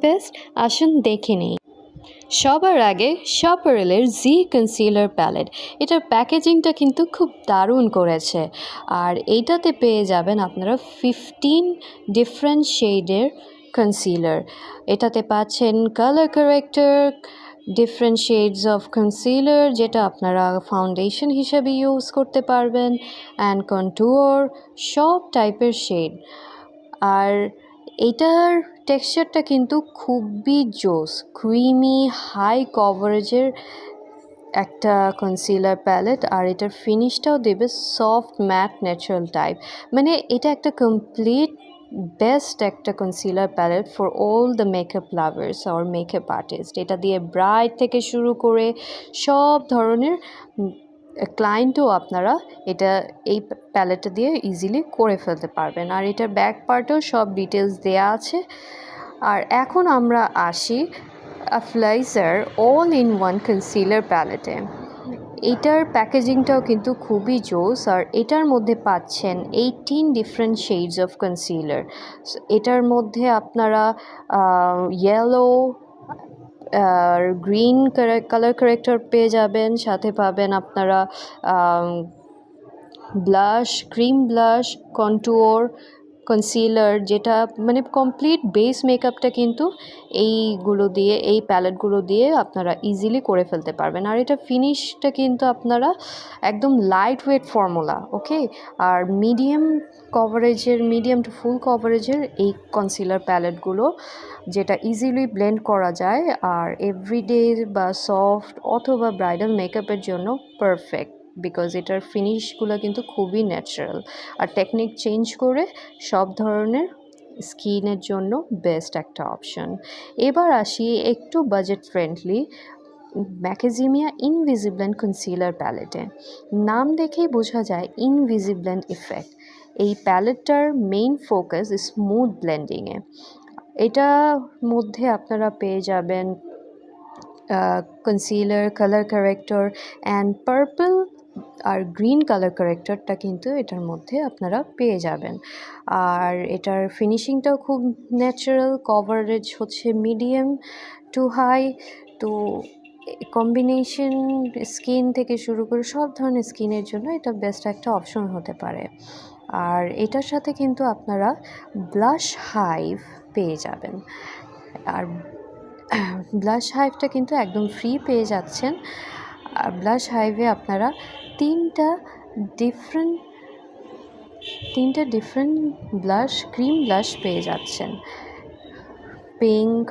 Best আসুন দেখে নেই। সবার আগে শপারেলের জি কনসিলার প্যালেট, এটার প্যাকেজিংটা কিন্তু খুব দারুণ করেছে। আর এইটাতে পেয়ে যাবেন আপনারা 15 ডিফারেন্ট শেডের কনসিলার। এটাতে পাচ্ছেন colour corrector, different shades of concealer, যেটা আপনারা ফাউন্ডেশন হিসেবে ইউজ করতে পারবেন, অ্যান্ড কন্টুয়ার, সব টাইপের শেড। আর এইটার টেক্সচারটা কিন্তু খুবই জোস, ক্রিমি, হাই কভারেজের একটা কনসিলার প্যালেট। আর এটার ফিনিশটাও দেবে সফট ম্যাট ন্যাচারাল টাইপ। মানে এটা একটা কমপ্লিট বেস্ট একটা concealer palette for all the makeup lovers আর মেকআপ আর্টিস্ট। এটা দিয়ে ব্রাইড থেকে শুরু করে সব ধরনের ক্লায়েন্টও আপনারা এই প্যালেটটা দিয়ে ইজিলি করে ফেলতে পারবেন। আর এটার ব্যাক পার্টেও সব ডিটেলস দেয়া আছে। আর এখন আমরা আসি আফলাইজার অল ইন ওয়ান কনসিলার প্যালেটে। এটার প্যাকেজিংটাও কিন্তু খুবই জোস। আর এটার মধ্যে পাচ্ছেন 18 ডিফারেন্ট শেডস অফ কনসিলার। এটার মধ্যে আপনারা ইয়েলো আর গ্রিন কালার কারেক্টর পেয়ে যাবেন, সাথে পাবেন আপনারা ব্লাশ, ক্রিম ব্লাশ, কন্টুয়ার, কনসিলার, যেটা মানে কমপ্লিট বেস মেকআপটা কিন্তু এই প্যালেটগুলো দিয়ে আপনারা ইজিলি করে ফেলতে পারবেন। আর এটা ফিনিশটা কিন্তু আপনারা একদম লাইট ওয়েট ফর্মুলা, ওকে। আর মিডিয়াম টু ফুল কভারেজের এই কনসিলার প্যালেটগুলো, যেটা ইজিলি ব্লেন্ড করা যায় আর এভরিডে বা সফট অথবা ব্রাইডাল মেকআপের জন্য পারফেক্ট, বিকজ এটার ফিনিশগুলো কিন্তু খুবই ন্যাচারাল। আর টেকনিক চেঞ্জ করে সব ধরনের স্কিনের জন্য বেস্ট একটা অপশন। এবার আসি একটু বাজেট ফ্রেন্ডলি ম্যাকাজিমিয়া ইনভিজিব্লেন্ট কনসিলার প্যালেটে। নাম দেখেই বোঝা যায় ইনভিজিব্লেন্ট ইফেক্ট। এই প্যালেটটার মেইন ফোকাস স্মুথ ব্লেন্ডিংয়ে। এটার মধ্যে আপনারা পেয়ে যাবেন concealer, colour corrector and purple আর গ্রিন কালার কারেক্টরটা কিন্তু এটার মধ্যে আপনারা পেয়ে যাবেন। আর এটার ফিনিশিংটাও খুব ন্যাচারাল, কভারেজ হচ্ছে মিডিয়াম টু হাই। তো কম্বিনেশন স্কিন থেকে শুরু করে সব ধরনের স্কিনের জন্য এটা বেস্ট একটা অপশন হতে পারে। আর এটার সাথে কিন্তু আপনারা ব্লাশ হাইভ পেয়ে যাবেন। আর ব্লাশ হাইভটা কিন্তু একদম ফ্রি পেয়ে যাচ্ছেন। আর ব্লাশ হাইভে আপনারা তিনটা ডিফারেন্ট ব্লাশ, ক্রিম ব্লাশ পেয়ে যাচ্ছেন। পিঙ্ক,